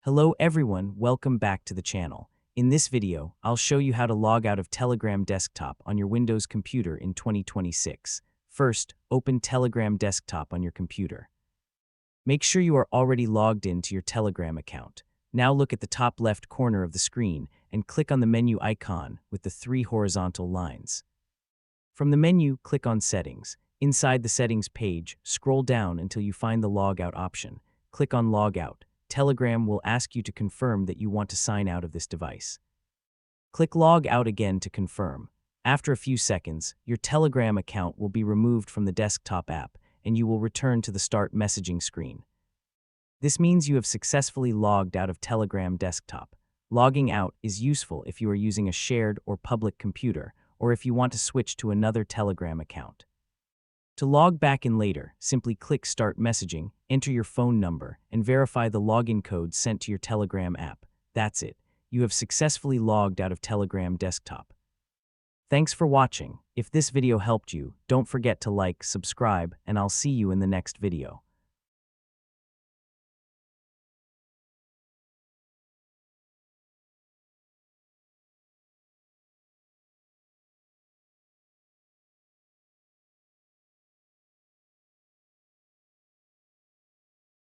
Hello everyone, welcome back to the channel. In this video, I'll show you how to log out of Telegram Desktop on your Windows computer in 2026. First, open Telegram Desktop on your computer. Make sure you are already logged in to your Telegram account. Now look at the top left corner of the screen and click on the menu icon with the three horizontal lines. From the menu, click on Settings. Inside the Settings page, scroll down until you find the Log Out option. Click on Log Out. Telegram will ask you to confirm that you want to sign out of this device. Click Log Out again to confirm. After a few seconds, your Telegram account will be removed from the desktop app and you will return to the Start Messaging screen. This means you have successfully logged out of Telegram Desktop. Logging out is useful if you are using a shared or public computer or if you want to switch to another Telegram account. To log back in later, simply click Start Messaging, enter your phone number, and verify the login code sent to your Telegram app. That's it. You have successfully logged out of Telegram Desktop. Thanks for watching. If this video helped you, don't forget to like, subscribe, and I'll see you in the next video.